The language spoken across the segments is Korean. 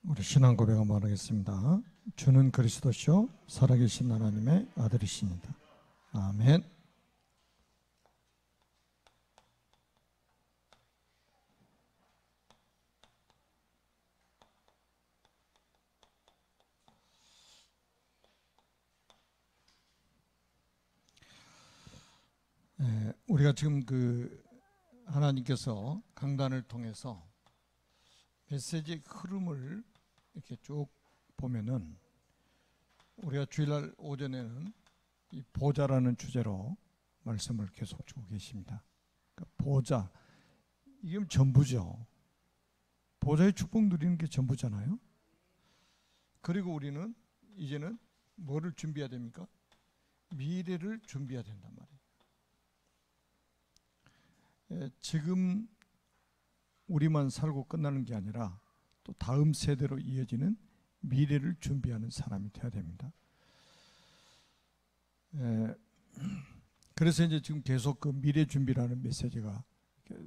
우리 신앙 고백 한번 하겠습니다. 주는 그리스도시요 살아계신 하나님의 아들이십니다. 아멘. 우리가 지금 하나님께서 강단을 통해서 메시지의 흐름을 이렇게 쭉 보면은 우리가 주일날 오전에는 이 보좌라는 주제로 말씀을 계속 주고 계십니다. 그러니까 보좌, 이게 전부죠. 보좌의 축복 누리는 게 전부잖아요. 그리고 우리는 이제는 뭐를 준비해야 됩니까? 미래를 준비해야 된단 말이에요. 지금 우리만 살고 끝나는 게 아니라 또 다음 세대로 이어지는 미래를 준비하는 사람이 되어야 됩니다. 그래서 이제 지금 계속 그 미래 준비라는 메시지가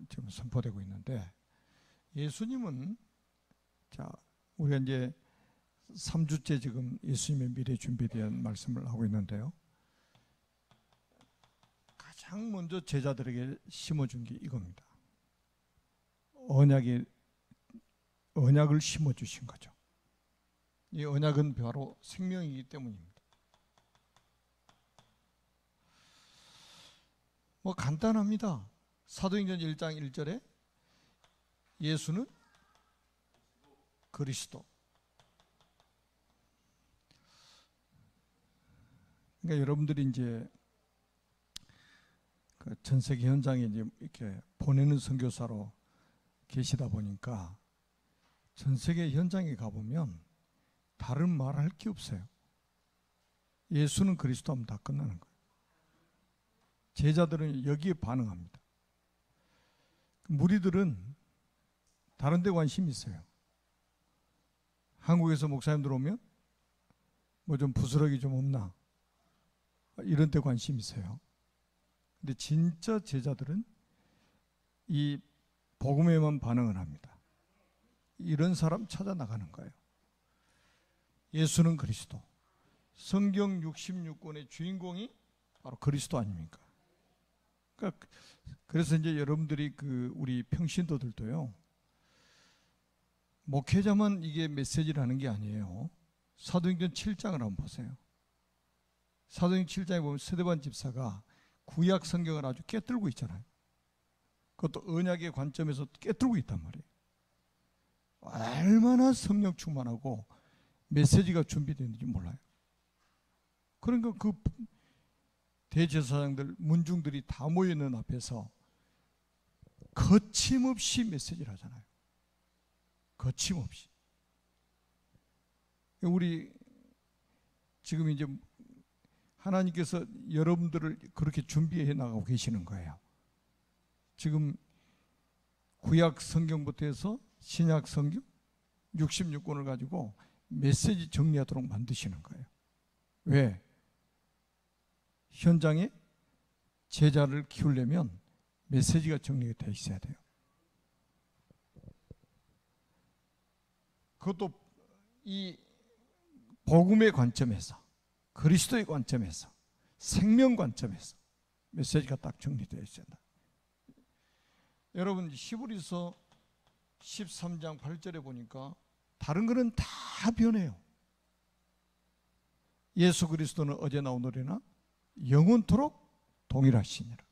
지금 선포되고 있는데, 예수님은 우리가 이제 3주째 지금 예수님의 미래 준비에 대한 말씀을 하고 있는데요. 가장 먼저 제자들에게 심어준 게 이겁니다. 언약을 심어주신 거죠. 이 언약은 바로 생명이기 때문입니다. 뭐 간단합니다. 사도행전 1장 1절에 예수는 그리스도. 그러니까 여러분들이 이제 전 세계 현장에 이제 이렇게 보내는 선교사로 계시다 보니까 전 세계 현장에 가보면 다른 말 할 게 없어요. 예수는 그리스도 하면 다 끝나는 거예요. 제자들은 여기에 반응합니다. 무리들은 다른 데 관심이 있어요. 한국에서 목사님들 오면 뭐 좀 부스러기 좀 없나, 이런 데 관심이 있어요. 근데 진짜 제자들은 이 복음에만 반응을 합니다. 이런 사람 찾아 나가는 거예요. 예수는 그리스도. 성경 66권의 주인공이 바로 그리스도 아닙니까? 그러니까 그래서 이제 여러분들이 우리 평신도들도요, 목회자만 이게 메시지를 하는 게 아니에요. 사도행전 7장을 한번 보세요. 사도행전 7장에 보면 스데반 집사가 구약 성경을 아주 꿰뚫고 있잖아요. 그것도 언약의 관점에서 꿰뚫고 있단 말이에요. 얼마나 성령 충만하고 메시지가 준비되는지 몰라요. 그러니까 그 대제사장들, 문중들이 다 모여있는 앞에서 거침없이 메시지를 하잖아요. 거침없이. 우리 지금 이제 하나님께서 여러분들을 그렇게 준비해 나가고 계시는 거예요. 지금 구약 성경부터 해서 신약 성경 66권을 가지고 메시지 정리하도록 만드시는 거예요. 왜? 현장에 제자를 키우려면 메시지가 정리가 되어 있어야 돼요. 그것도 이 복음의 관점에서, 그리스도의 관점에서, 생명 관점에서 메시지가 딱 정리되어 있어야 된다. 여러분, 히브리서 13장 8절에 보니까 다른 거는 다 변해요. 예수 그리스도는 어제나 오늘이나 영원토록 동일하시니라.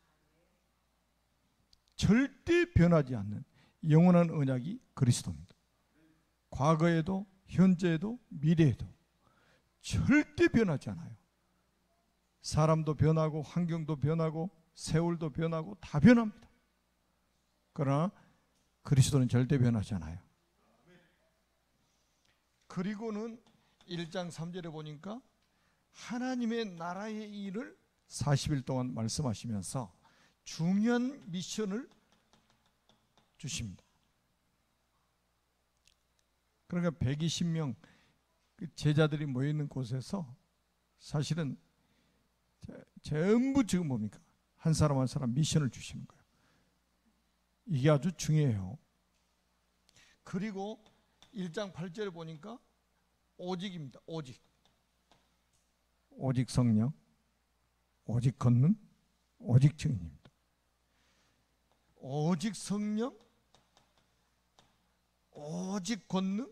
절대 변하지 않는 영원한 언약이 그리스도입니다. 과거에도 현재에도 미래에도 절대 변하지 않아요. 사람도 변하고 환경도 변하고 세월도 변하고 다 변합니다. 그러나 그리스도는 절대 변하지 않아요. 그리고는 1장 3절에 보니까 하나님의 나라의 일을 40일 동안 말씀하시면서 중요한 미션을 주십니다. 그러니까 120명 제자들이 모여있는 곳에서 사실은 전부 지금 뭡니까? 한 사람 한 사람 미션을 주시는 거예요. 이게 아주 중요해요. 그리고 1장 8절에 보니까 오직입니다. 오직. 오직 성령, 오직 권능, 오직 증인입니다. 오직 성령, 오직 권능,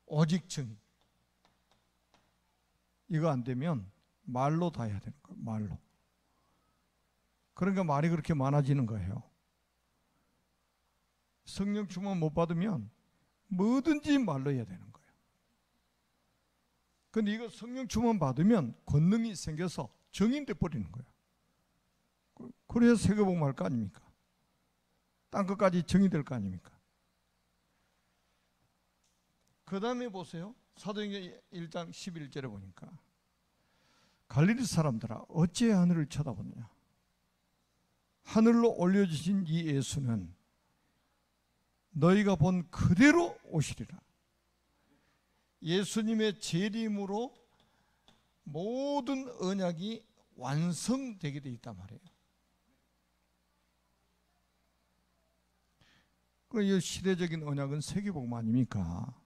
오직 증인. 이거 안 되면 말로 다 해야 되는 거예요. 말로. 그러니까 말이 그렇게 많아지는 거예요. 성령 충만 못 받으면 뭐든지 말로 해야 되는 거예요. 근데 이거 성령 충만 받으면 권능이 생겨서 정인돼 버리는 거예요. 그래야 세계복음 할 거 아닙니까? 딴 것까지 정이 될 거 아닙니까? 그 다음에 보세요. 사도행전 1장 11절에 보니까 갈릴리 사람들아 어찌 하늘을 쳐다보느냐. 하늘로 올려주신 이 예수는 너희가 본 그대로 오시리라. 예수님의 재림으로 모든 언약이 완성되게 돼 있단 말이에요. 이 시대적인 언약은 세계복음 아닙니까?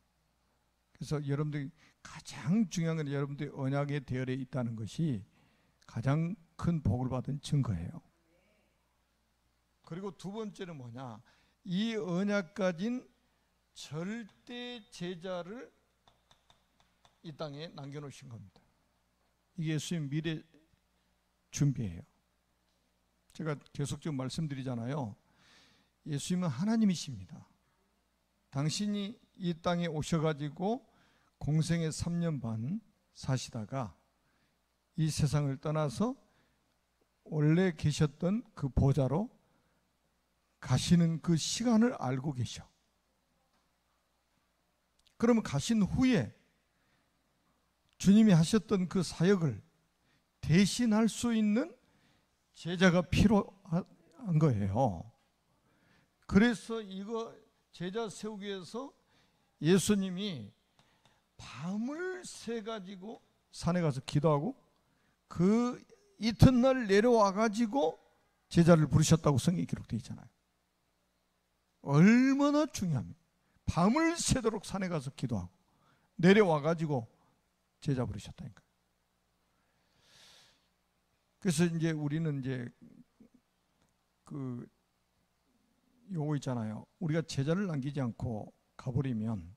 그래서 여러분들이 가장 중요한 건 여러분들이 언약의 대열에 있다는 것이 가장 큰 복을 받은 증거예요. 그리고 두 번째는 뭐냐? 이 언약 가진 절대 제자를 이 땅에 남겨놓으신 겁니다. 이게 예수님 미래 준비예요. 제가 계속적으로 말씀드리잖아요. 예수님은 하나님이십니다. 당신이 이 땅에 오셔가지고 공생의 3년 반 사시다가 이 세상을 떠나서 원래 계셨던 그 보좌로 가시는 그 시간을 알고 계셔. 그러면 가신 후에 주님이 하셨던 그 사역을 대신할 수 있는 제자가 필요한 거예요. 그래서 이거 제자 세우기 위해서 예수님이 밤을 새 가지고 산에 가서 기도하고 그 이튿날 내려와 가지고 제자를 부르셨다고 성경에 기록되어 있잖아요. 얼마나 중요합니까? 밤을 새도록 산에 가서 기도하고 내려와 가지고 제자 부르셨다니까. 그래서 이제 우리는 이제 그 요거 있잖아요. 우리가 제자를 남기지 않고 가버리면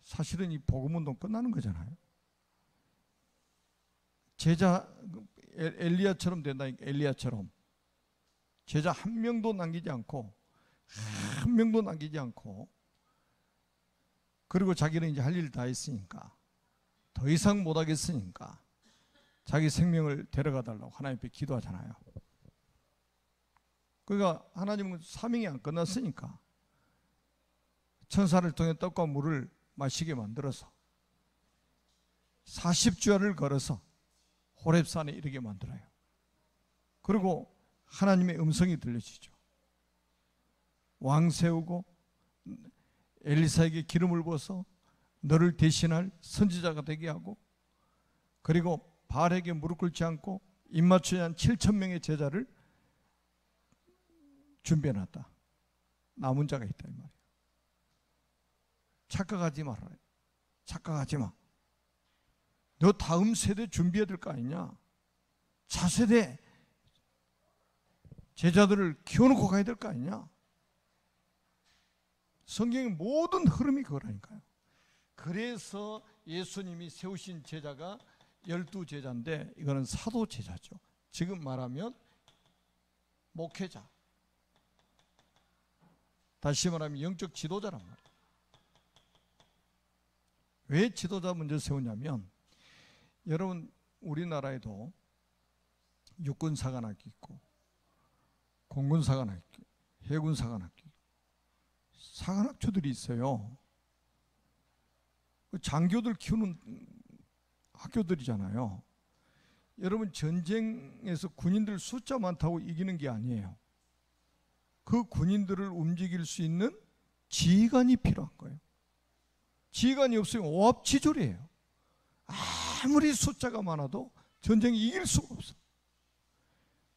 사실은 이 복음운동 끝나는 거잖아요. 제자 엘리야처럼 된다니까. 엘리야처럼 제자 한 명도 남기지 않고 그리고 자기는 이제 할 일 다 했으니까 더 이상 못 하겠으니까 자기 생명을 데려가 달라고 하나님 앞에 기도하잖아요. 그러니까 하나님은 사명이 안 끝났으니까 천사를 통해 떡과 물을 마시게 만들어서 40주야를 걸어서 호렙산에 이르게 만들어요. 그리고 하나님의 음성이 들려지죠. 왕 세우고 엘리사에게 기름을 부어서 너를 대신할 선지자가 되게 하고, 그리고 바알에게 무릎 꿇지 않고 입맞추지 않은 7,000명의 제자를 준비해놨다. 남은 자가 있다 이 말이에요. 착각하지 말아요. 착각하지 마. 너 다음 세대 준비해야 될 거 아니냐. 차세대 제자들을 키워놓고 가야 될 거 아니냐. 성경의 모든 흐름이 그거라니까요. 그래서 예수님이 세우신 제자가 12제자인데 이거는 사도 제자죠. 지금 말하면 목회자, 다시 말하면 영적 지도자란 말이에요. 왜 지도자 먼저 세우냐면, 여러분 우리나라에도 육군사관학교 있고 공군사관학교, 해군사관학교, 사관학교들이 있어요. 장교들 키우는 학교들이잖아요. 여러분 전쟁에서 군인들 숫자 많다고 이기는 게 아니에요. 그 군인들을 움직일 수 있는 지휘관이 필요한 거예요. 지휘관이 없으면 오합지졸이에요. 아무리 숫자가 많아도 전쟁에 이길 수가 없어.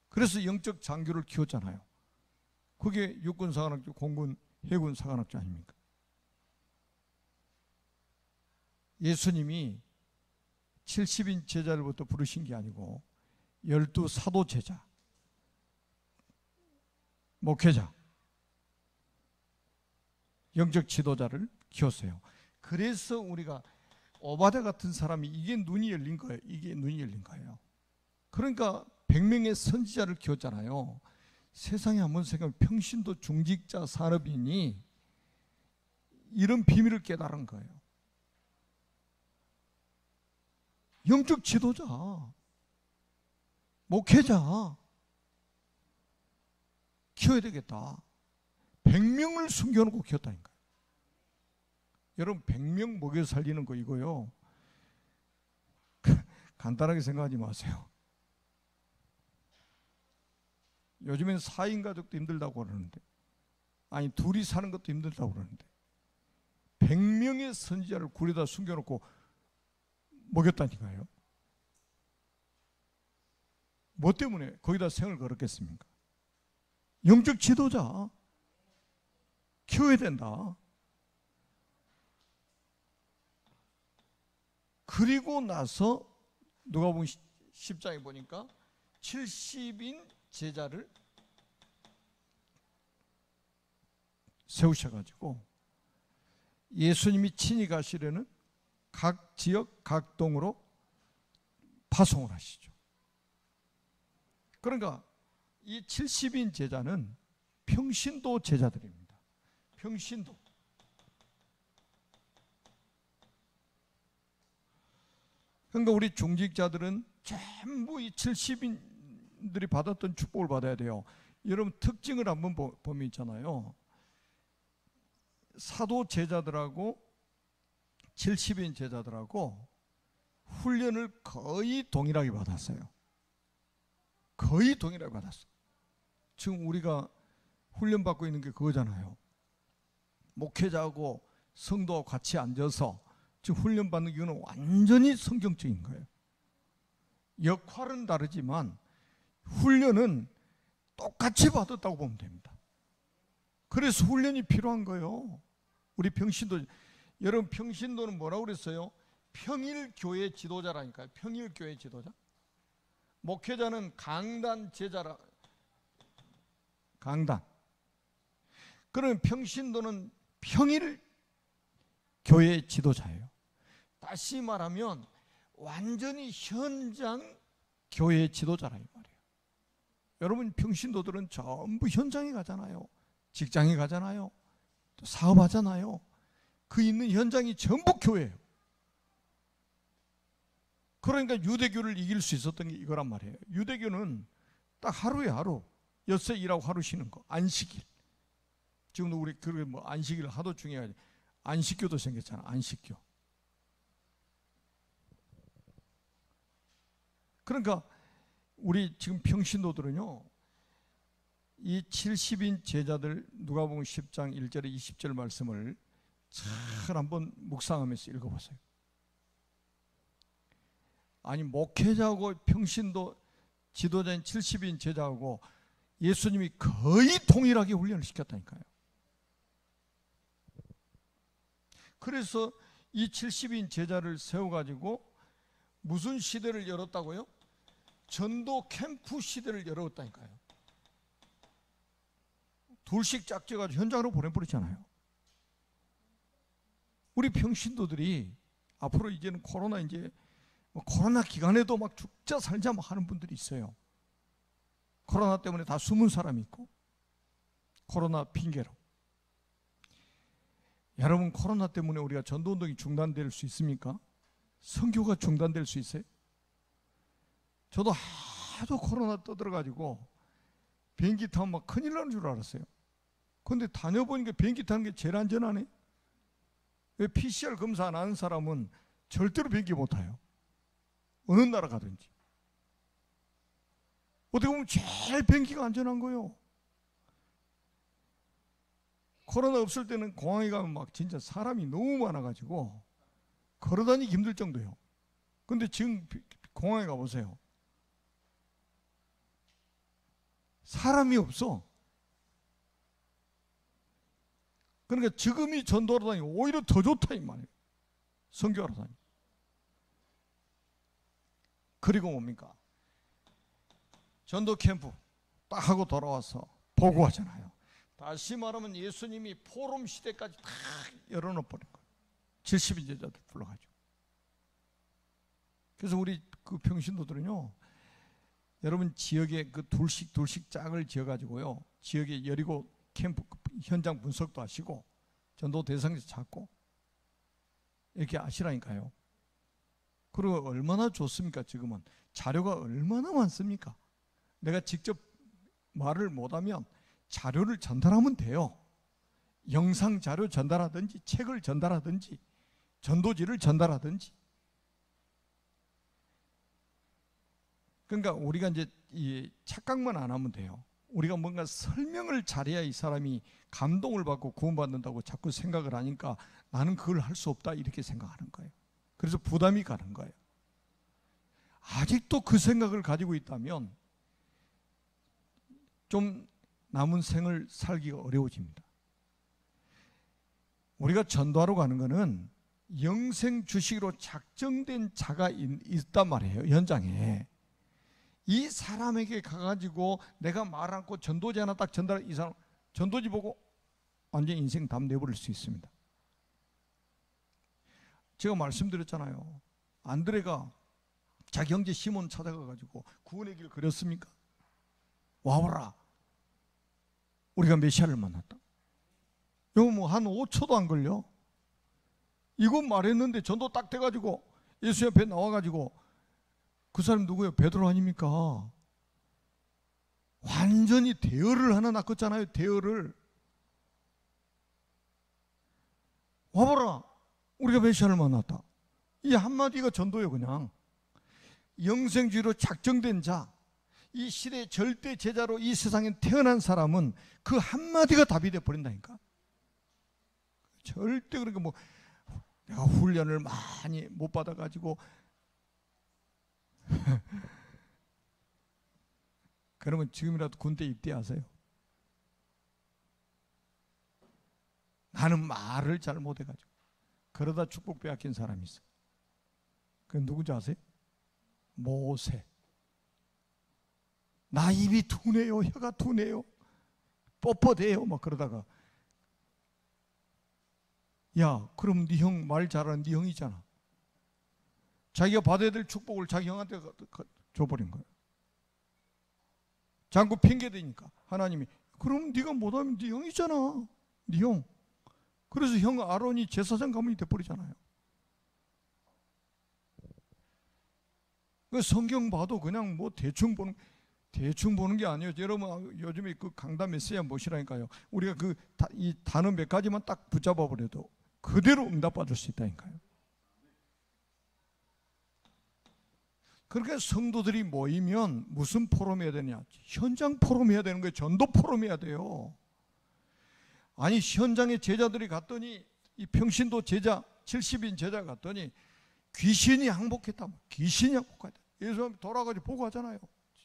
그래서 영적 장교를 키웠잖아요. 그게 육군사관학교, 공군, 해군사관학교 아닙니까? 예수님이 70인 제자들부터 부르신 게 아니고 12 사도 제자, 목회자, 영적 지도자를 키웠어요. 그래서 우리가 오바댜 같은 사람이 이게 눈이 열린 거예요. 이게 눈이 열린 거예요. 그러니까 100명의 선지자를 키웠잖아요. 세상에 한번 생각하면 평신도 중직자 산업인이 이런 비밀을 깨달은 거예요. 영적 지도자, 목회자 키워야 되겠다. 100명을 숨겨놓고 키웠다니까요. 여러분 100명 먹여 살리는 거 이거요. 간단하게 생각하지 마세요. 요즘엔 4인 가족도 힘들다고 그러는데, 아니 둘이 사는 것도 힘들다고 그러는데 100명의 선지자를 굴에다 숨겨놓고 먹였다니까요. 뭐 때문에 거기다 생을 걸었겠습니까? 영적 지도자 키워야 된다. 그리고 나서 누가복음 10장에 보니까 70인 제자를 세우셔가지고 예수님이 친히 가시려는 각 지역 각 동으로 파송을 하시죠. 그러니까 이 70인 제자는 평신도 제자들입니다. 평신도. 그러니까 우리 중직자들은 전부 이 70인들이 받았던 축복을 받아야 돼요. 여러분 특징을 한번 보면 있잖아요. 사도 제자들하고 70인 제자들하고 훈련을 거의 동일하게 받았어요. 거의 동일하게 받았어요. 지금 우리가 훈련받고 있는 게 그거잖아요. 목회자하고 성도하고 같이 앉아서 지금 훈련받는 이유는 완전히 성경적인 거예요. 역할은 다르지만 훈련은 똑같이 받았다고 보면 됩니다. 그래서 훈련이 필요한 거예요. 우리 평신도, 여러분 평신도는 뭐라고 그랬어요? 평일교회 지도자라니까요. 평일교회 지도자. 목회자는 강단 제자라. 강단. 그러면 평신도는 평일 교회 지도자예요. 다시 말하면 완전히 현장 교회 지도자라 이 말이에요. 여러분 평신도들은 전부 현장에 가잖아요. 직장에 가잖아요. 또 사업하잖아요. 그 있는 현장이 전부 교회예요. 그러니까 유대교를 이길 수 있었던 게 이거란 말이에요. 유대교는 딱 하루에 하루 엿새 일하고 하루 쉬는 거. 안식일. 지금도 우리 그렇게 뭐 안식일 하도 중요하지. 안식교도 생겼잖아. 안식교. 그러니까 우리 지금 평신도들은요, 이 70인 제자들 누가복음 10장 1절에 20절 말씀을 잘 한번 묵상하면서 읽어보세요. 아니 목회자하고 평신도 지도자인 70인 제자하고 예수님이 거의 동일하게 훈련을 시켰다니까요. 그래서 이 70인 제자를 세워가지고 무슨 시대를 열었다고요? 전도 캠프 시대를 열었다니까요. 둘씩 짝져가지고 현장으로 보내버리잖아요. 우리 평신도들이 앞으로 이제는 코로나 코로나 기간에도 막 죽자 살자 막 하는 분들이 있어요. 코로나 때문에 다 숨은 사람이 있고, 코로나 핑계로. 여러분 코로나 때문에 우리가 전도운동이 중단될 수 있습니까? 선교가 중단될 수 있어요? 저도 하도 코로나 떠들어가지고 비행기 타면 막 큰일 나는 줄 알았어요. 그런데 다녀보니까 비행기 타는 게 제일 안전하네. 왜 PCR 검사 안 하는 사람은 절대로 비행기 못 타요. 어느 나라 가든지. 어떻게 보면 제일 비행기가 안전한 거예요. 코로나 없을 때는 공항에 가면 막 진짜 사람이 너무 많아가지고 걸어다니기 힘들 정도예요. 근데 지금 공항에 가보세요. 사람이 없어. 그러니까 지금이 전도하러 다니고 오히려 더 좋다 이 말이에요. 선교하러 다니. 그리고 뭡니까? 전도 캠프 딱 하고 돌아와서 보고하잖아요. 다시 말하면 예수님이 포럼 시대까지 다 열어놓아버린 거예요. 70인 제자들 불러가지고. 그래서 우리 그 평신도들은요, 여러분 지역에 그 둘씩 짝을 지어가지고요, 지역에 여리고 캠프 현장 분석도 하시고 전도 대상자 찾고 이렇게 아시라니까요. 그리고 얼마나 좋습니까? 지금은 자료가 얼마나 많습니까? 내가 직접 말을 못하면 자료를 전달하면 돼요. 영상 자료 전달하든지 책을 전달하든지 전도지를 전달하든지. 그러니까 우리가 이제 이 착각만 안 하면 돼요. 우리가 뭔가 설명을 잘해야 이 사람이 감동을 받고 구원받는다고 자꾸 생각을 하니까 나는 그걸 할 수 없다 이렇게 생각하는 거예요. 그래서 부담이 가는 거예요. 아직도 그 생각을 가지고 있다면 좀 남은 생을 살기가 어려워집니다. 우리가 전도하러 가는 거는 영생 주식으로 작정된 자가 있단 말이에요. 현장에. 이 사람에게 가가지고 내가 말 않고 전도지 하나 딱 전달, 이 사람 전도지 보고 완전 인생 담 내버릴 수 있습니다. 제가 말씀드렸잖아요. 안드레가 자기 형제 시몬 찾아가가지고 구원의 길 그렸습니까? 와보라. 우리가 메시아를 만났다. 이거 뭐 한 5초도 안 걸려. 이거 말했는데 전도 딱 돼가지고 예수 옆에 나와가지고 그 사람 누구예요? 베드로 아닙니까? 완전히 대열을 하나 낚았잖아요. 대열을. 와보라. 우리가 메시아를 만났다. 이 한마디가 전도예요. 그냥 영생주의로 작정된 자, 이 시대의 절대 제자로 이 세상에 태어난 사람은 그 한마디가 답이 돼버린다니까. 절대 그러니까 뭐 내가 훈련을 많이 못 받아가지고 그러면 지금이라도 군대 입대하세요. 나는 말을 잘 못해가지고 그러다 축복 빼앗긴 사람이 있어. 그 누군지 아세요? 모세. 나 입이 둔해요. 혀가 둔해요. 뻣뻣해요. 막 그러다가 야 그럼 네 형 말 잘하는 네 형이잖아. 자기가 받아야 될 축복을 자기 형한테 줘버린 거예요. 자꾸 핑계대니까 하나님이 그럼 네가 못하면 네 형이잖아. 네 형. 그래서 형 아론이 제사장 가문이 돼버리잖아요. 그 성경 봐도 그냥 뭐 대충 보는 게 아니에요. 여러분 요즘에 그 강단 메시아 뭐시라니까요. 우리가 이 단어 몇 가지만 딱 붙잡아 버려도 그대로 응답받을 수 있다니까요. 그러니까 성도들이 모이면 무슨 포럼 해야 되냐? 현장 포럼 해야 되는 거예요. 전도 포럼 해야 돼요. 아니 현장에 제자들이 갔더니 이 평신도 제자 70인 제자 갔더니 귀신이 항복했다. 귀신이 항복했다. 예수님 돌아가지고 보고하잖아요.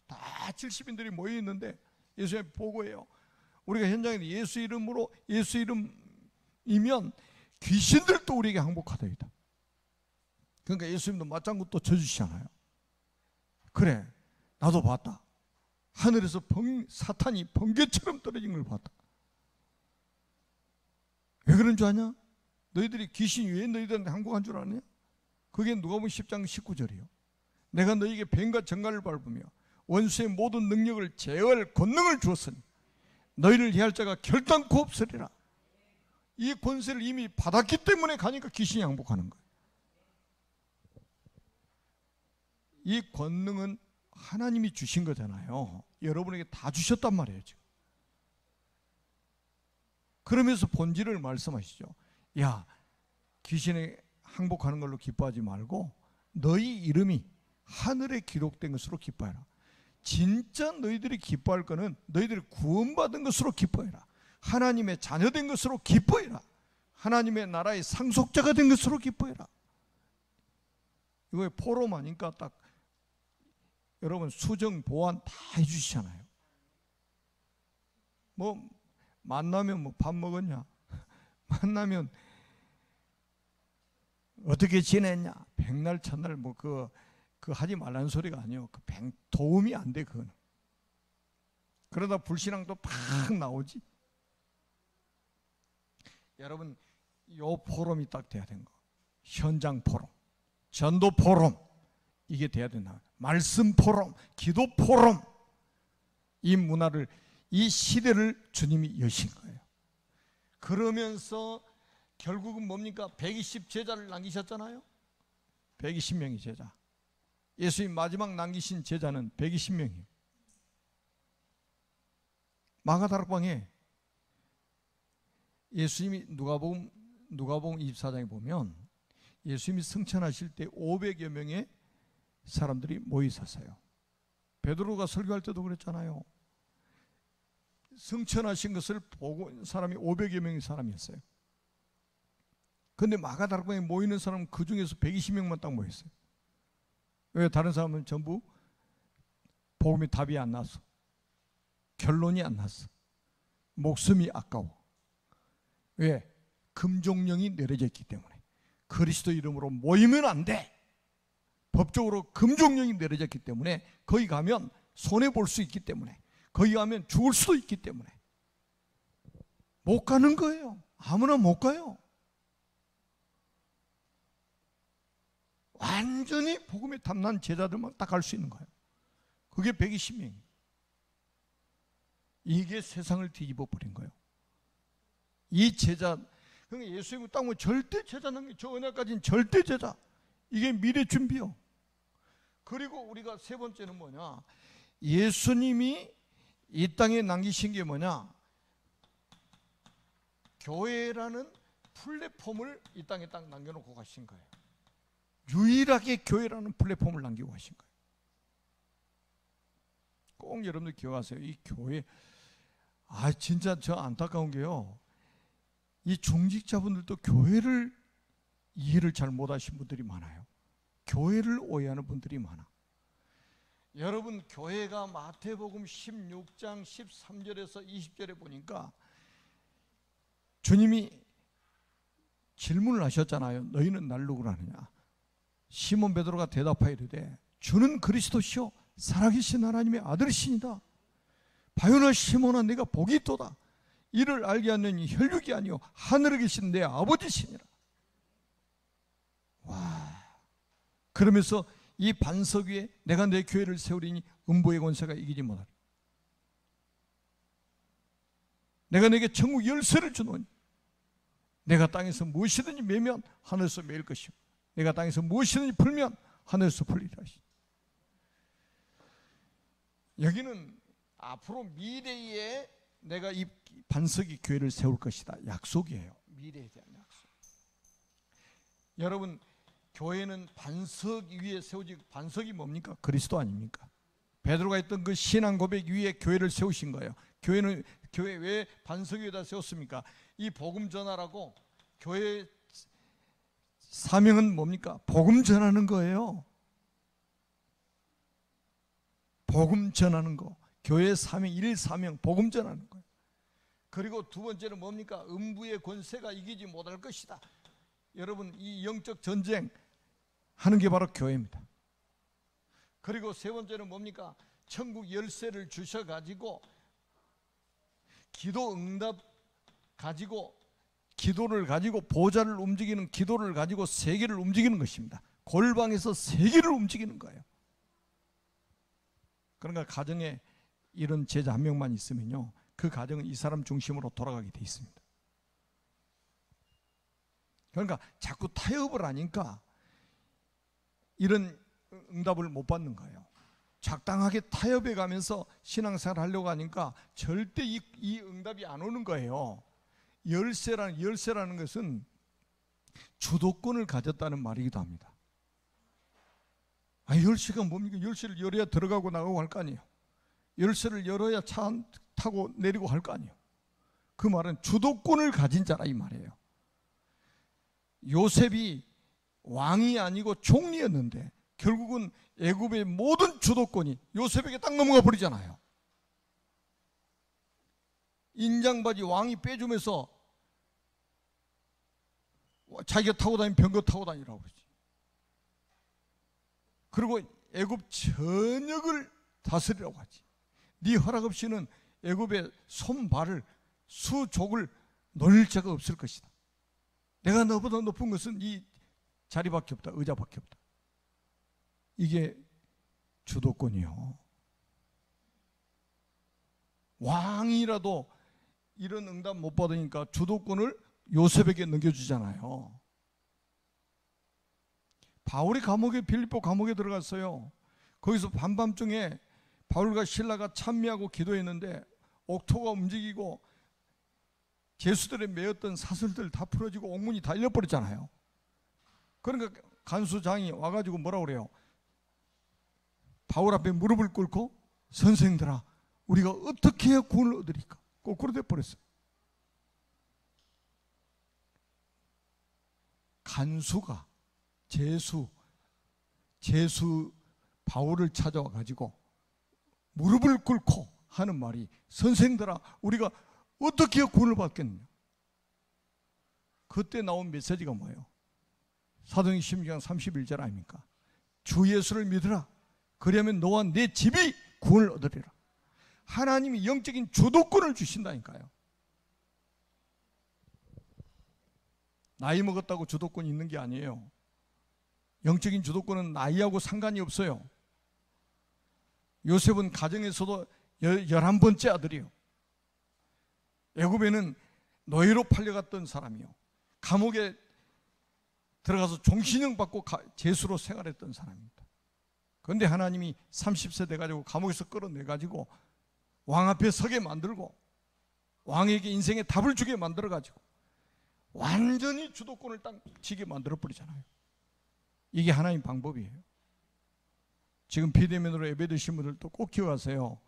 다 70인들이 모여 있는데 예수님 보고해요. 우리가 현장에 예수 이름으로 예수 이름이면 귀신들도 우리에게 항복하다 있다. 그러니까 예수님도 맞장구 또 쳐주시잖아요. 그래 나도 봤다. 하늘에서 사탄이 번개처럼 떨어진 걸 봤다. 왜 그런 줄 아냐? 너희들이 귀신이 왜 너희들한테 항복한 줄 아냐? 그게 누가복음 10장 19절이요. 내가 너희에게 뱀과 정갈을 밟으며 원수의 모든 능력을 제어할 권능을 주었으니 너희를 해할 자가 결단코 없으리라. 이 권세를 이미 받았기 때문에 가니까 귀신이 항복하는 거예요. 이 권능은 하나님이 주신 거잖아요. 여러분에게 다 주셨단 말이에요. 지금. 그러면서 본질을 말씀하시죠. 야, 귀신에 항복하는 걸로 기뻐하지 말고 너희 이름이 하늘에 기록된 것으로 기뻐해라. 진짜 너희들이 기뻐할 거는 너희들이 구원받은 것으로 기뻐해라. 하나님의 자녀된 것으로 기뻐해라. 하나님의 나라의 상속자가 된 것으로 기뻐해라. 이거에 포럼 하니까 딱 여러분 수정 보완 다 해주시잖아요. 뭐 만나면 뭐 밥 먹었냐? 만나면 어떻게 지냈냐? 백날 첫날 뭐 그 하지 말라는 소리가 아니요. 도움이 안 돼, 그거는. 그러다 불신앙도 팍 나오지. 여러분, 요 포럼이 딱 돼야 되는 거. 현장 포럼, 전도 포럼, 이게 돼야 된다. 말씀 포럼, 기도 포럼. 이 문화를, 이 시대를 주님이 여신 거예요. 그러면서 결국은 뭡니까? 120 제자를 남기셨잖아요. 120명의 제자. 예수님 마지막 남기신 제자는 120명이에요. 마가다락방에 예수님이 누가복음 24장에 보면 예수님이 승천하실 때 500여 명의 사람들이 모여 있었어요. 베드로가 설교할 때도 그랬잖아요. 승천하신 것을 보고 사람이 500여 명의 사람이었어요. 그런데 마가다락방에 모이는 사람은 그 중에서 120명만 딱 모였어요. 왜? 다른 사람은 전부 복음의 답이 안 났어. 결론이 안 났어. 목숨이 아까워. 왜? 금종령이 내려져 있기 때문에. 그리스도 이름으로 모이면 안 돼. 법적으로 금종령이 내려졌기 때문에 거기 가면 손해볼 수 있기 때문에, 거기 가면 죽을 수도 있기 때문에 못 가는 거예요. 아무나 못 가요. 완전히 복음에 탐난 제자들만 딱 갈 수 있는 거예요. 그게 120명이에요. 이게 세상을 뒤집어 버린 거예요. 이 제자, 그러니까 예수님이 딱 뭐 절대 제자는 저 은혜까지는 절대 제자. 이게 미래 준비요. 그리고 우리가 세 번째는 뭐냐? 예수님이 이 땅에 남기신 게 뭐냐? 교회라는 플랫폼을 이 땅에 딱 남겨놓고 가신 거예요. 유일하게 교회라는 플랫폼을 남기고 가신 거예요. 꼭 여러분들 기억하세요. 이 교회, 진짜 저 안타까운 게요, 이 중직자분들도 교회를 이해를 잘 못하신 분들이 많아요. 교회를 오해하는 분들이 많아. 여러분, 교회가 마태복음 16장 13절에서 20절에 보니까 주님이 질문을 하셨잖아요. 너희는 날 누구라 하느냐? 시몬 베드로가 대답하여 이르되 주는 그리스도시요 살아계신 하나님의 아들이시니다. 바요나 시몬아, 내가 복이 있도다. 이를 알게 하는 혈육이 아니요 하늘에 계신 내 아버지시니라. 와, 그러면서 이 반석 위에 내가 내 교회를 세우리니 음부의 권세가 이기지 못하리. 내가 내게 천국 열쇠를 주노니 내가 땅에서 무엇이든지 매면 하늘에서 매일 것이요 내가 땅에서 무엇이든지 풀면 하늘에서 풀리라. 여기는 앞으로 미래에 내가 이 반석이 교회를 세울 것이다. 약속이에요. 미래에 대한 약속. 여러분, 교회는 반석 위에 세우지. 반석이 뭡니까? 그리스도 아닙니까? 베드로가 했던 그 신앙 고백 위에 교회를 세우신 거예요. 교회 왜 반석 위에다 세웠습니까? 이 복음 전하라고. 교회 사명은 뭡니까? 복음 전하는 거예요. 복음 전하는 거. 교회 사명, 일 사명, 복음 전하는 거예요. 그리고 두 번째는 뭡니까? 음부의 권세가 이기지 못할 것이다. 여러분, 이 영적 전쟁 하는 게 바로 교회입니다. 그리고 세 번째는 뭡니까? 천국 열쇠를 주셔가지고 기도 응답 가지고, 기도를 가지고 보좌를 움직이는, 기도를 가지고 세계를 움직이는 것입니다. 골방에서 세계를 움직이는 거예요. 그러니까 가정에 이런 제자 한 명만 있으면요, 그 가정은 이 사람 중심으로 돌아가게 돼 있습니다. 그러니까 자꾸 타협을 하니까 이런 응답을 못 받는 거예요. 적당하게 타협해 가면서 신앙생활 하려고 하니까 절대 이 응답이 안 오는 거예요. 열쇠라는 것은 주도권을 가졌다는 말이기도 합니다. 열쇠가 뭡니까? 열쇠를 열어야 들어가고 나가고 할 거 아니에요. 열쇠를 열어야 차 타고 내리고 할 거 아니에요. 그 말은 주도권을 가진 자라 이 말이에요. 요셉이 왕이 아니고 총리였는데 결국은 애굽의 모든 주도권이 요셉에게 딱 넘어가 버리잖아요. 인장바지 왕이 빼주면서 자기가 타고 다니는 병거 타고 다니라고 그러지. 그리고 애굽 전역을 다스리라고 하지. 네 허락 없이는 애굽의 손발을 수족을 놀릴 자가 없을 것이다. 내가 너보다 높은 것은 이 자리밖에 없다. 의자밖에 없다. 이게 주도권이요. 왕이라도 이런 응답 못 받으니까 주도권을 요셉에게 넘겨주잖아요. 바울이 감옥에, 빌립보 감옥에 들어갔어요. 거기서 밤밤중에 바울과 실라가 찬미하고 기도했는데 옥토가 움직이고 죄수들의 매었던 사슬들 다 풀어지고 옥문이 다 열려버렸잖아요. 그러니까 간수장이 와가지고 뭐라 그래요? 바울 앞에 무릎을 꿇고 선생들아, 우리가 어떻게 해야 구원을 얻으리까? 거꾸로 돼버렸어요. 간수가 제수 바울을 찾아와 가지고 무릎을 꿇고 하는 말이, 선생들아, 우리가 어떻게 구원을 받겠느냐? 그때 나온 메시지가 뭐예요? 사도행전 16장 31절 아닙니까? 주 예수를 믿으라. 그러면 너와 내 집이 구원을 얻으리라. 하나님이 영적인 주도권을 주신다니까요. 나이 먹었다고 주도권이 있는 게 아니에요. 영적인 주도권은 나이하고 상관이 없어요. 요셉은 가정에서도 11번째 아들이요. 애굽에는 노예로 팔려갔던 사람이요. 감옥에 들어가서 종신형 받고 죄수로 생활했던 사람입니다. 그런데 하나님이 30세 돼가지고 감옥에서 끌어내가지고 왕 앞에 서게 만들고 왕에게 인생의 답을 주게 만들어가지고 완전히 주도권을 딱 쥐게 만들어버리잖아요. 이게 하나님 방법이에요. 지금 비대면으로 예배드신 분들도 꼭 기억하세요.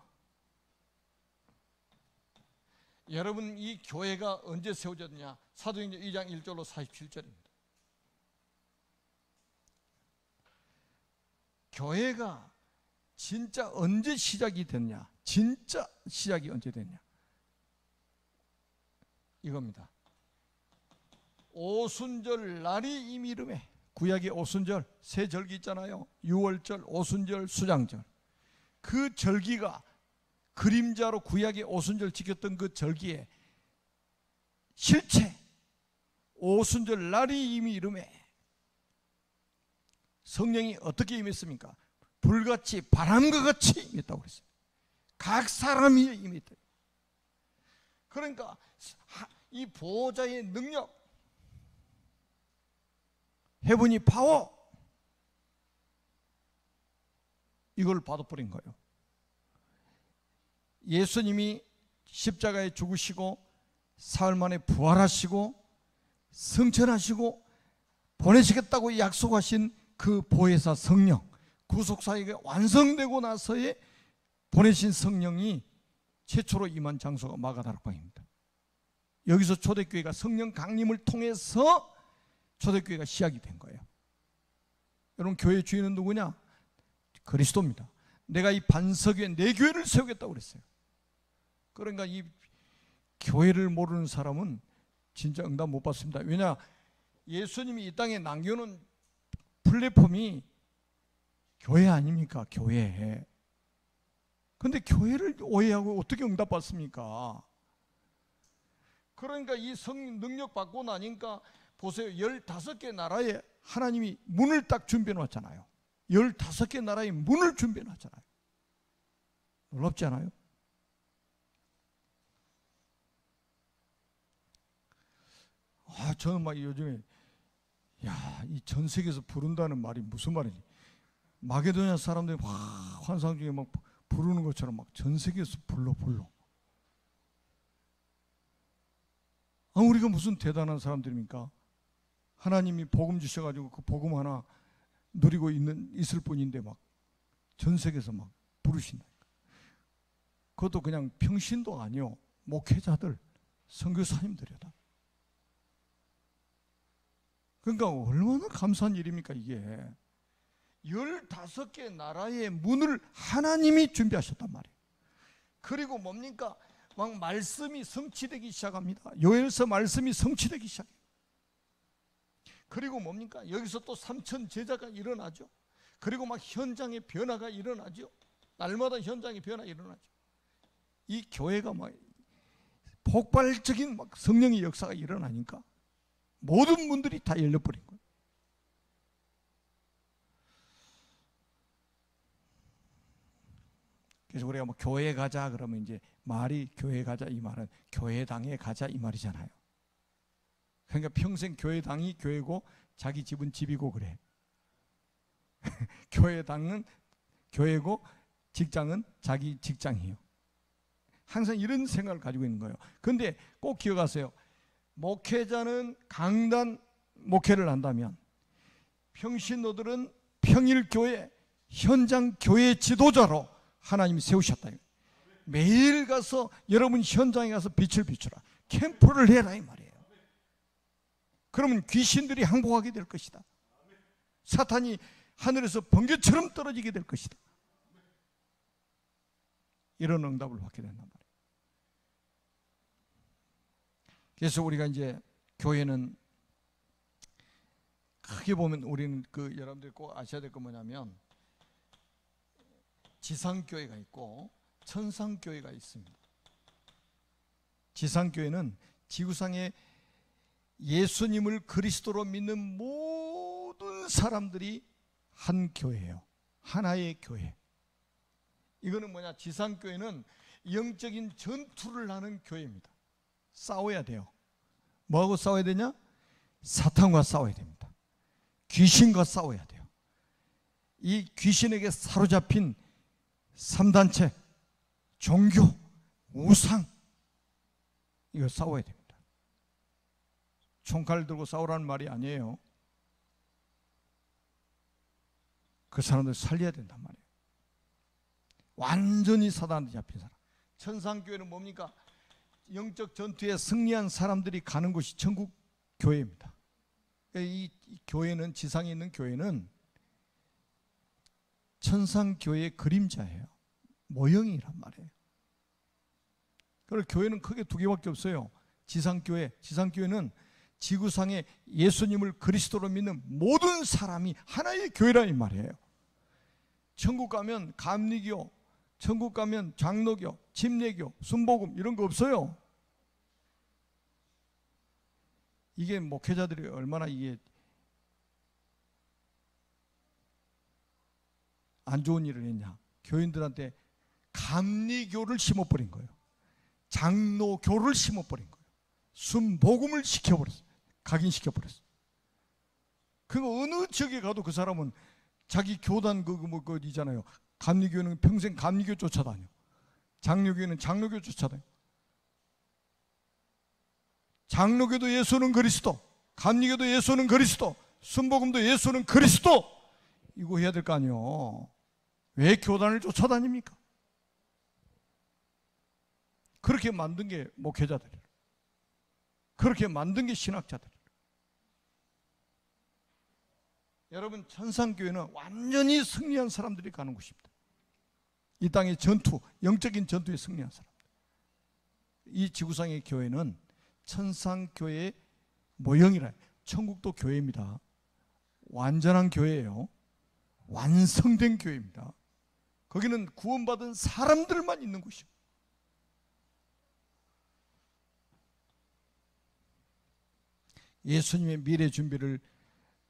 여러분, 이 교회가 언제 세워졌느냐? 사도행전 2장 1절로 47절입니다. 교회가 진짜 언제 시작이 됐냐? 진짜 시작이 언제 됐냐? 이겁니다. 오순절 날이 이미 이름에, 구약의 오순절 세 절기 있잖아요. 유월절, 오순절, 수장절. 그 절기가 그림자로 구약의 오순절 지켰던 그 절기에 실체 오순절 날이 이미 이름에 성령이 어떻게 임했습니까? 불같이 바람과 같이 임했다고 했어요. 각 사람이 임했다. 그러니까 이 보호자의 능력, 헤븐이 파워, 이걸 받아버린 거예요. 예수님이 십자가에 죽으시고 사흘 만에 부활하시고 승천하시고 보내시겠다고 약속하신 그 보혜사 성령, 구속사역이 완성되고 나서의 보내신 성령이 최초로 임한 장소가 마가다락방입니다. 여기서 초대교회가 성령 강림을 통해서 초대교회가 시작이 된 거예요. 여러분, 교회의 주인은 누구냐? 그리스도입니다. 내가 이 반석 위에 내 교회를 세우겠다고 그랬어요. 그러니까 이 교회를 모르는 사람은 진짜 응답 못 받습니다. 왜냐? 예수님이 이 땅에 남겨놓은 플랫폼이 교회 아닙니까? 교회. 근데 교회를 오해하고 어떻게 응답 받습니까? 그러니까 이 성령 능력 받고 나니까 보세요. 15개 나라에 하나님이 문을 딱 준비해 놨잖아요. 15개 나라에 문을 준비해 놨잖아요. 놀랍지 않아요? 저는 막 요즘에 이 전 세계에서 부른다는 말이 무슨 말이지? 마게도냐 사람들이 막 환상 중에 막 부르는 것처럼 막 전 세계에서 불러. 우리가 무슨 대단한 사람들입니까? 하나님이 복음 주셔가지고 그 복음 하나 누리고 있을 뿐인데 막 전 세계에서 막 부르신다니까. 그것도 그냥 평신도 아니요, 목회자들, 선교사님들이다. 그러니까 얼마나 감사한 일입니까 이게. 15개 나라의 문을 하나님이 준비하셨단 말이에요. 그리고 뭡니까? 막 말씀이 성취되기 시작합니다. 요엘서 말씀이 성취되기 시작해요. 그리고 뭡니까? 여기서 또 삼천 제자가 일어나죠. 그리고 막 현장의 변화가 일어나죠. 날마다 현장의 변화가 일어나죠. 이 교회가 막 폭발적인 막 성령의 역사가 일어나니까 모든 문들이 다 열려버린 거예요. 그래서 우리가 뭐 교회 가자 그러면 이제 말이 교회 가자 이 말은 교회당에 가자 이 말이잖아요. 그러니까 평생 교회당이 교회고 자기 집은 집이고 그래. 교회당은 교회고 직장은 자기 직장이에요. 항상 이런 생각을 가지고 있는 거예요. 그런데 꼭 기억하세요. 목회자는 강단 목회를 한다면 평신도들은 평일교회 현장 교회 지도자로 하나님이 세우셨다. 매일 가서 여러분 현장에 가서 빛을 비추라. 캠프를 해라 이 말이에요. 그러면 귀신들이 항복하게 될 것이다. 사탄이 하늘에서 번개처럼 떨어지게 될 것이다. 이런 응답을 받게 된단 말이에요. 그래서 우리가 이제 교회는 크게 보면 우리는 그 여러분들이 꼭 아셔야 될 건 뭐냐면 지상교회가 있고 천상교회가 있습니다. 지상교회는 지구상에 예수님을 그리스도로 믿는 모든 사람들이 한 교회예요. 하나의 교회. 이거는 뭐냐? 지상교회는 영적인 전투를 하는 교회입니다. 싸워야 돼요. 뭐하고 싸워야 되냐? 사탄과 싸워야 됩니다. 귀신과 싸워야 돼요. 이 귀신에게 사로잡힌 3단체, 종교, 우상, 이거 싸워야 됩니다. 총칼 들고 싸우라는 말이 아니에요. 그 사람들 살려야 된단 말이에요. 완전히 사단한테 잡힌 사람. 천상교회는 뭡니까? 영적 전투에 승리한 사람들이 가는 곳이 천국 교회입니다. 이 교회는, 지상에 있는 교회는 천상교회의 그림자예요. 모형이란 말이에요. 그리고 교회는 크게 두 개밖에 없어요. 지상교회, 지상교회는 지구상에 예수님을 그리스도로 믿는 모든 사람이 하나의 교회라는 말이에요. 천국 가면 감리교, 천국 가면 장로교, 침례교, 순복음 이런 거 없어요. 이게 목회자들이 얼마나 이게 안 좋은 일을 했냐. 교인들한테 감리교를 심어버린 거예요. 장로교를 심어버린 거예요. 순복음을 시켜버렸어요. 각인시켜버렸어요. 그거 어느 지역에 가도 그 사람은 자기 교단 그거 있잖아요. 감리교는 평생 감리교 쫓아다녀. 장로교는 장로교 쫓아다녀. 장로교도 예수는 그리스도, 감리교도 예수는 그리스도, 순복음도 예수는 그리스도. 이거 해야 될 거 아니에요. 왜 교단을 쫓아다닙니까? 그렇게 만든 게 목회자들이에요. 그렇게 만든 게 신학자들이에요. 여러분, 천상교회는 완전히 승리한 사람들이 가는 곳입니다. 이 땅의 전투, 영적인 전투에 승리한 사람들. 이 지구상의 교회는 천상교회의 모형이라. 천국도 교회입니다. 완전한 교회예요. 완성된 교회입니다. 거기는 구원받은 사람들만 있는 곳이에요. 예수님의 미래 준비를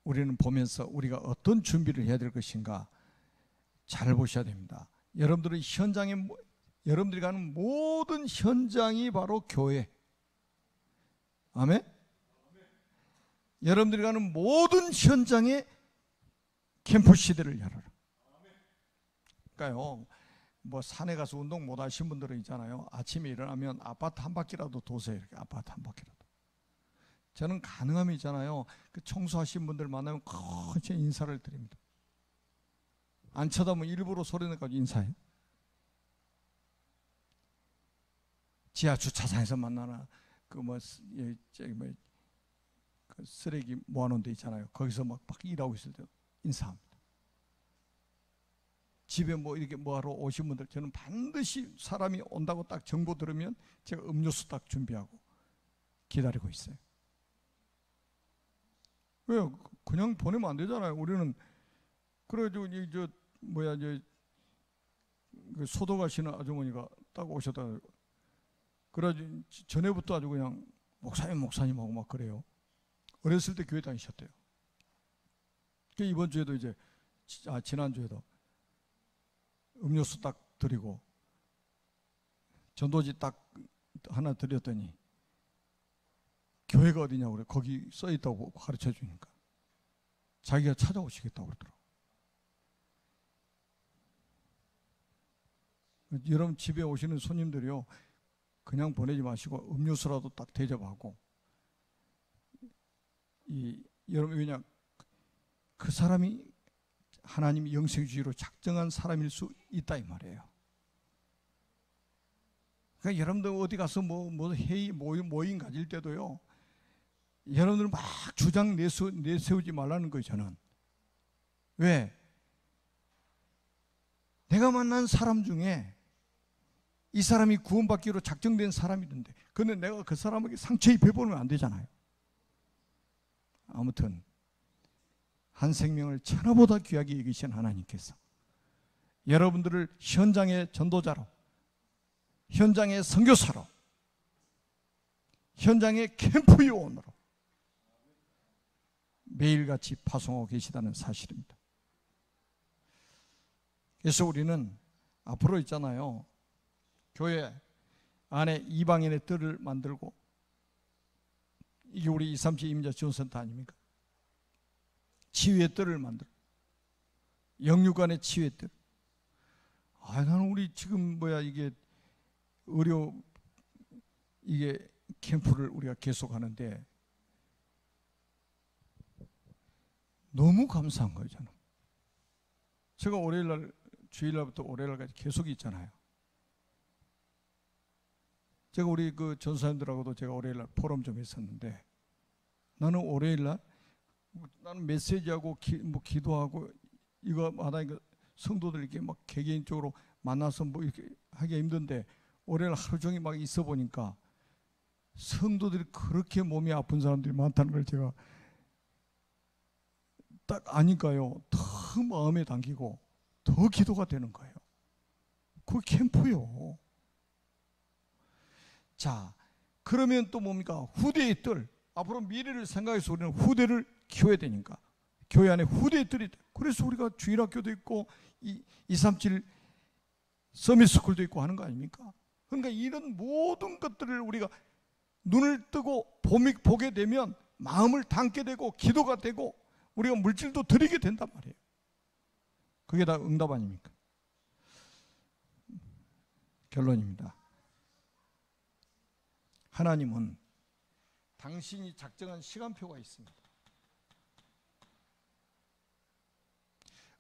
우리는 보면서 우리가 어떤 준비를 해야 될 것인가 잘 보셔야 됩니다. 여러분들의 현장에, 여러분들이 가는 모든 현장이 바로 교회. 아멘? 여러분들이 가는 모든 현장에 캠프 시대를 열어라. 그러니까요, 뭐 산에 가서 운동 못 하신 분들은 있잖아요. 아침에 일어나면 아파트 한 바퀴라도 도세요. 이렇게 아파트 한 바퀴라도. 저는 가능하면 있잖아요. 그 청소하신 분들 만나면 큰 인사를 드립니다. 안 쳐다보면 일부러 소리 내가지고 인사해요. 지하 주차장에서 만나나 그 쓰레기 모아놓은 데 있잖아요. 거기서 막 일하고 있을 때 인사합니다. 집에 뭐 이렇게 뭐하러 오신 분들 저는 반드시 사람이 온다고 딱 정보 들으면 제가 음료수 딱 준비하고 기다리고 있어요. 왜 그냥 보내면 안 되잖아요. 우리는 그래가지고 그 소도 가시는 아주머니가 딱 오셨다. 그래가지고 전에부터 아주 그냥 목사님하고 막 그래요. 어렸을 때 교회 다니셨대요. 이번 주에도 지난주에도 음료수 딱 드리고 전도지 딱 하나 드렸더니 교회가 어디냐고 그래. 거기 써 있다고 가르쳐 주니까 자기가 찾아오시겠다고 그러더라고. 여러분 집에 오시는 손님들이요, 그냥 보내지 마시고 음료수라도 딱 대접하고, 여러분 그냥 그 사람이 하나님이 영생주의로 작정한 사람일 수 있다 이 말이에요. 그러니까 여러분들 어디 가서 뭐 회의 모임 가질 때도요, 여러분들 막 주장 내세우지 말라는 거예요. 저는 왜? 내가 만난 사람 중에 이 사람이 구원받기로 작정된 사람이던데, 그런데 내가 그 사람에게 상처 입혀보면 안 되잖아요. 아무튼 한 생명을 천하보다 귀하게 여기신 하나님께서 여러분들을 현장의 전도자로, 현장의 선교사로, 현장의 캠프 요원으로 매일같이 파송하고 계시다는 사실입니다. 그래서 우리는 앞으로 있잖아요, 교회 안에 이방인의 뜰을 만들고, 이게 우리 237 이민자 지원센터 아닙니까? 치유의 뜰을 만들고, 영육간의 치유의 뜰. 나는 우리 지금 이게 의료 캠프를 우리가 계속하는데 너무 감사한 거예요. 저는 제가 월요일날, 주일날부터 월요일날까지 계속 있잖아요. 제가 우리 그 전사님들하고도 제가 월요일날 포럼 좀 했었는데, 나는 월요일날 나는 메시지하고 기도하고 이거 하다니까 성도들 이렇게 막 개개인적으로 만나서 이렇게 하기가 힘든데, 월요일 하루 종일 막 있어 보니까 성도들이 그렇게 몸이 아픈 사람들이 많다는 걸 제가 딱 아니까요, 더 마음에 담기고 더 기도가 되는 거예요. 그 캠프요. 자, 그러면 또 뭡니까? 후대의 뜰. 앞으로 미래를 생각해서 우리는 후대를 키워야 되니까 교회 안에 후대의 뜰이, 그래서 우리가 주일학교도 있고 237 서밋스쿨도 있고 하는 거 아닙니까? 그러니까 이런 모든 것들을 우리가 눈을 뜨고 보게 되면 마음을 담게 되고 기도가 되고 우리가 물질도 드리게 된단 말이에요. 그게 다 응답 아닙니까? 결론입니다. 하나님은 당신이 작정한 시간표가 있습니다.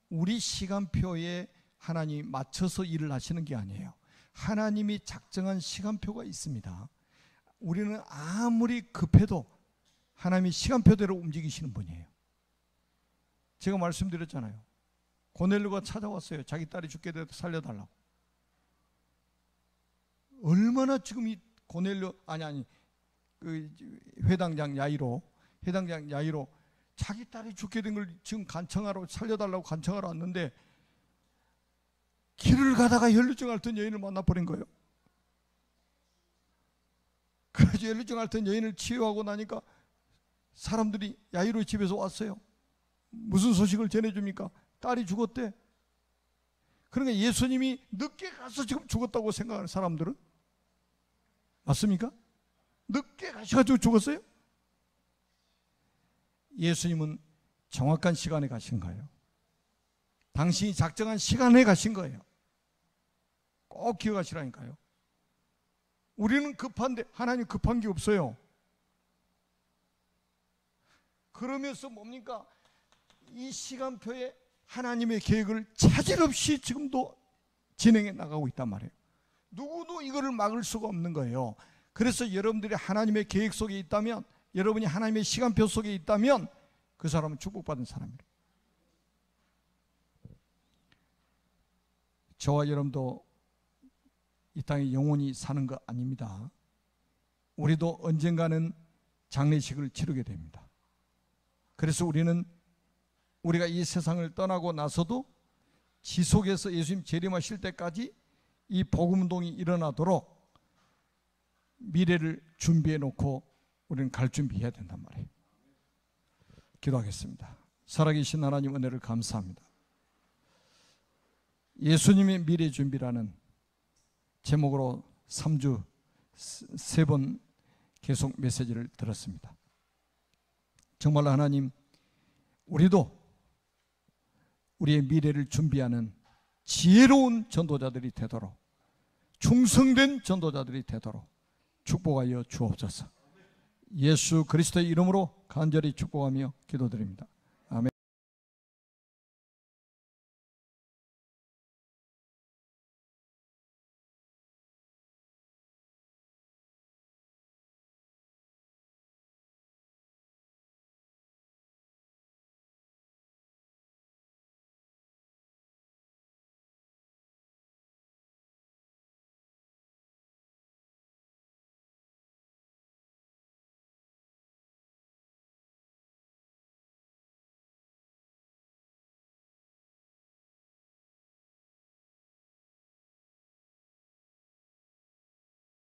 우리 시간표에 하나님이 맞춰서 일을 하시는 게 아니에요. 하나님이 작정한 시간표가 있습니다. 우리는 아무리 급해도 하나님이 시간표대로 움직이시는 분이에요. 제가 말씀드렸잖아요. 고넬료가 찾아왔어요. 자기 딸이 죽게 돼서 살려달라고. 얼마나 지금 이 고넬료 그 회당장 야이로 자기 딸이 죽게 된 걸 지금 간청하러, 살려달라고 간청하러 왔는데, 길을 가다가 혈루증 앓던 여인을 만나버린 거예요. 그래서 혈루증 앓던 여인을 치유하고 나니까 사람들이 야이로의 집에서 왔어요. 무슨 소식을 전해줍니까? 딸이 죽었대. 그러니까 예수님이 늦게 가서 지금 죽었다고 생각하는 사람들은, 맞습니까? 늦게 가셔가지고 죽었어요? 예수님은 정확한 시간에 가신 거예요. 당신이 작정한 시간에 가신 거예요. 꼭 기억하시라니까요. 우리는 급한데 하나님 급한 게 없어요. 그러면서 뭡니까? 이 시간표에 하나님의 계획을 차질 없이 지금도 진행해 나가고 있단 말이에요. 누구도 이거를 막을 수가 없는 거예요. 그래서 여러분들이 하나님의 계획 속에 있다면, 여러분이 하나님의 시간표 속에 있다면 그 사람은 축복받은 사람이에요. 저와 여러분도 이 땅에 영원히 사는 거 아닙니다. 우리도 언젠가는 장례식을 치르게 됩니다. 그래서 우리가 이 세상을 떠나고 나서도 지속해서 예수님 재림하실 때까지 이 복음운동이 일어나도록 미래를 준비해 놓고 우리는 갈 준비해야 된단 말이에요. 기도하겠습니다. 살아계신 하나님 은혜를 감사합니다. 예수님의 미래 준비라는 제목으로 3주 3번 계속 메시지를 들었습니다. 정말로 하나님, 우리도 우리의 미래를 준비하는 지혜로운 전도자들이 되도록, 충성된 전도자들이 되도록 축복하여 주옵소서. 예수 그리스도의 이름으로 간절히 축복하며 기도드립니다.